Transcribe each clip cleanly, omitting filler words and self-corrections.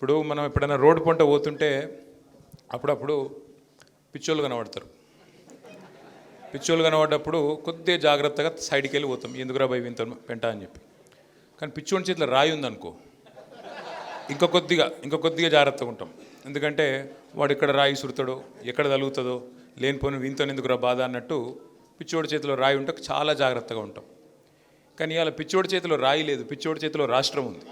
ఇప్పుడు మనం ఎప్పుడైనా రోడ్డు పంట పోతుంటే అప్పుడప్పుడు పిచ్చోళ్ళు కనబడతారు. పిచ్చోళ్ళు కనబడ్డప్పుడు కొద్దిగా జాగ్రత్తగా సైడ్కి వెళ్ళి పోతాం, ఎందుకురా భయ వింత పెంట అని చెప్పి. కానీ పిచ్చోని చేతిలో రాయి ఉందనుకో, ఇంకా కొద్దిగా జాగ్రత్తగా ఉంటాం. ఎందుకంటే వాడు ఎక్కడ రాయి సురుతాడో, ఎక్కడ తలుగుతుందో, లేనిపోయిన వింతను ఎందుకురా బాధ అన్నట్టు పిచ్చోడి చేతిలో రాయి ఉంటే చాలా జాగ్రత్తగా ఉంటాం. కానీ ఇవాళ పిచ్చోడి చేతిలో రాయి లేదు, పిచ్చోడి చేతిలో రాష్ట్రం ఉంది.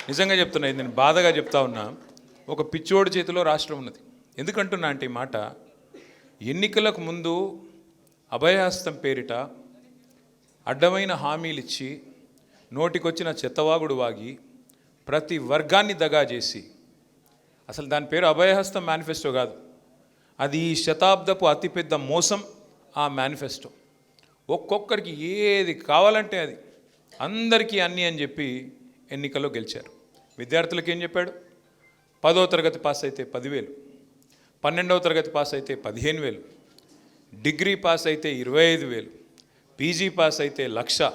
నిజంగా చెప్తున్నా, నేను బాధగా చెప్తా ఉన్నా, ఒక పిచ్చోడి చేతిలో రాష్ట్రం ఉన్నది. ఎందుకంటున్నా అంటే ఈ మాట, ఎన్నికలకు ముందు అభయహస్తం పేరిట అడ్డమైన హామీలు ఇచ్చి నోటికొచ్చిన చెత్తవాగుడు వాగి ప్రతి వర్గాన్ని దగా చేసి, అసలు దాని పేరు అభయహస్తం మేనిఫెస్టో కాదు, అది ఈ శతాబ్దపు అతిపెద్ద మోసం. ఆ మేనిఫెస్టో ఒక్కొక్కరికి ఏది కావాలంటే అది, అందరికీ అన్నీ అని చెప్పి ఎన్నికల్లో గెలిచారు. విద్యార్థులకు ఏం చెప్పాడు? 10వ తరగతి పాస్ అయితే 10,000, 12వ తరగతి పాస్ అయితే 15,000, డిగ్రీ పాస్ అయితే 25,000, పీజీ పాస్ అయితే 1,00,000,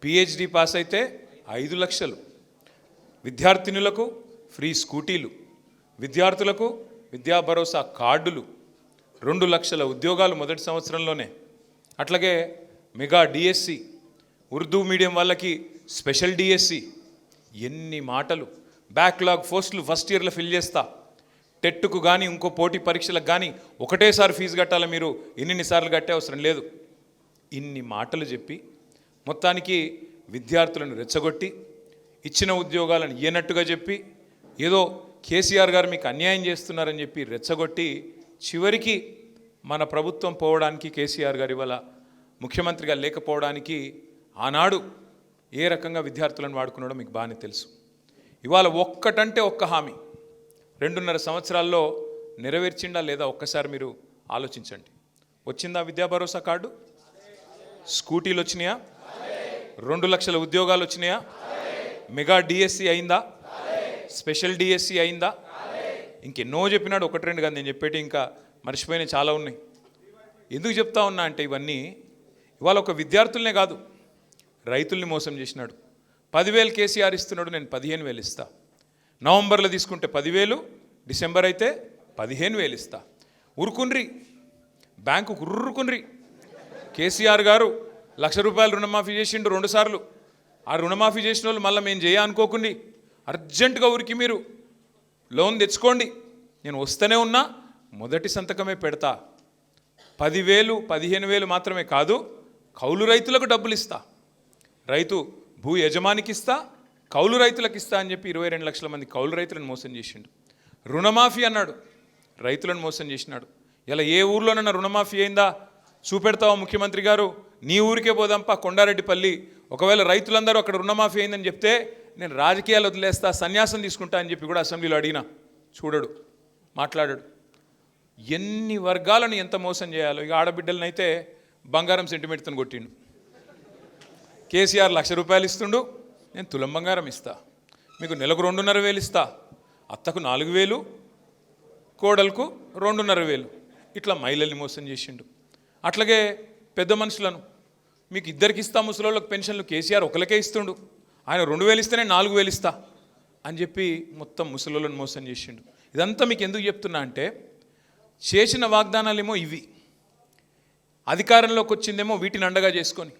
పిహెచ్డి పాస్ అయితే 5 లక్షలు. విద్యార్థినులకు ఫ్రీ స్కూటీలు, విద్యార్థులకు విద్యా భరోసా కార్డులు, 2 లక్షల ఉద్యోగాలు మొదటి సంవత్సరంలోనే. అట్లాగే మెగా డిఎస్సి, ఉర్దూ మీడియం వాళ్ళకి స్పెషల్ డిఎస్సి. ఎన్ని మాటలు! బ్యాక్లాగ్ పోస్టులు ఫస్ట్ ఇయర్లో ఫిల్ చేస్తా, టెట్కు కానీ ఇంకో పోటీ పరీక్షలకు కానీ ఒకటేసారి ఫీజు కట్టాలి, మీరు ఎన్నిసార్లు కట్టే అవసరం లేదు. ఇన్ని మాటలు చెప్పి మొత్తానికి విద్యార్థులను రెచ్చగొట్టి, ఇచ్చిన ఉద్యోగాలను ఇయ్యనట్టుగా చెప్పి, ఏదో కేసీఆర్ గారు మీకు అన్యాయం చేస్తున్నారని చెప్పి రెచ్చగొట్టి, చివరికి మన ప్రభుత్వం పోవడానికి, కేసీఆర్ గారి వల్ల ముఖ్యమంత్రిగా లేకపోవడానికి ఆనాడు ఏ రకంగా విద్యార్థులను వాడుకున్నాడో మీకు బాగానే తెలుసు. ఇవాళ ఒక్కటంటే ఒక్క హామీ 2.5 సంవత్సరాల్లో నెరవేర్చిండా లేదా ఒక్కసారి మీరు ఆలోచించండి. వచ్చిందా విద్యా భరోసా కార్డు? స్కూటీలు వచ్చినాయా? 2 లక్షల ఉద్యోగాలు వచ్చినాయా? మెగా డిఎస్సి అయిందా? స్పెషల్ డిఎస్సి అయిందా? ఇంకెన్నో చెప్పినాడు, 1-2 కాదు నేను చెప్పేటి, ఇంకా మర్చిపోయినాయి చాలా ఉన్నాయి. ఎందుకు చెప్తా ఉన్నా అంటే ఇవన్నీ ఇవాళ ఒక విద్యార్థులనే కాదు, రైతుల్ని మోసం చేసినాడు. 10,000 కేసీఆర్ ఇస్తున్నాడు, నేను 15,000 ఇస్తా. నవంబర్లో తీసుకుంటే 10,000, డిసెంబర్ అయితే 15,000 ఇస్తా. ఉరుకున్రి, బ్యాంకు ఉర్రుకున్రి. కేసీఆర్ గారు ₹1,00,000 రుణమాఫీ చేసిండు 2 సార్లు. ఆ రుణమాఫీ చేసిన వాళ్ళు మళ్ళీ మేము అనుకోకుండా అర్జెంటుగా ఉరికి మీరు లోన్ తెచ్చుకోండి, నేను వస్తూనే ఉన్నా, మొదటి సంతకమే పెడతా. 10,000, 15,000 మాత్రమే కాదు, కౌలు రైతులకు డబ్బులు ఇస్తా, రైతు భూ యజమానికి ఇస్తా, కౌలు రైతులకు ఇస్తా అని చెప్పి 22 లక్షల మంది కౌలు రైతులను మోసం చేసిండు. రుణమాఫీ అన్నాడు, రైతులను మోసం చేసినాడు. ఇలా ఏ ఊర్లోనన్నా రుణమాఫీ అయిందా చూపెడతావా ముఖ్యమంత్రి గారు? నీ ఊరికే పోదాంపా, కొండారెడ్డిపల్లి. ఒకవేళ రైతులందరూ అక్కడ రుణమాఫీ అయిందని చెప్తే నేను రాజకీయాలు వదిలేస్తా, సన్యాసం తీసుకుంటా అని చెప్పి కూడా అసెంబ్లీలో అడిగినా, చూడడు, మాట్లాడాడు. ఎన్ని వర్గాలను ఎంత మోసం చేయాలో. ఇక ఆడబిడ్డలనైతే బంగారం సెంటిమెంట్తో కొట్టిండు. కేసీఆర్ ₹1,00,000 ఇస్తుండు, నేను తులం బంగారం ఇస్తా, మీకు నెలకు 2,500 ఇస్తా, అత్తకు 4,000, కోడలకు 2,500. ఇట్లా మహిళల్ని మోసం చేసిండు. అట్లాగే పెద్ద మనుషులను మీకు 2 ఇస్తా, ముసలోళ్ళకి పెన్షన్లు కేసీఆర్ ఒకరికే ఇస్తుండు, ఆయన 2,000 ఇస్తేనే 4,000 ఇస్తా అని చెప్పి మొత్తం ముసలోళ్ళని మోసం చేసిండు. ఇదంతా మీకు ఎందుకు చెప్తున్నా అంటే, చేసిన వాగ్దానాలేమో ఇవి, అధికారంలోకి వచ్చిందేమో వీటిని అండగా చేసుకొని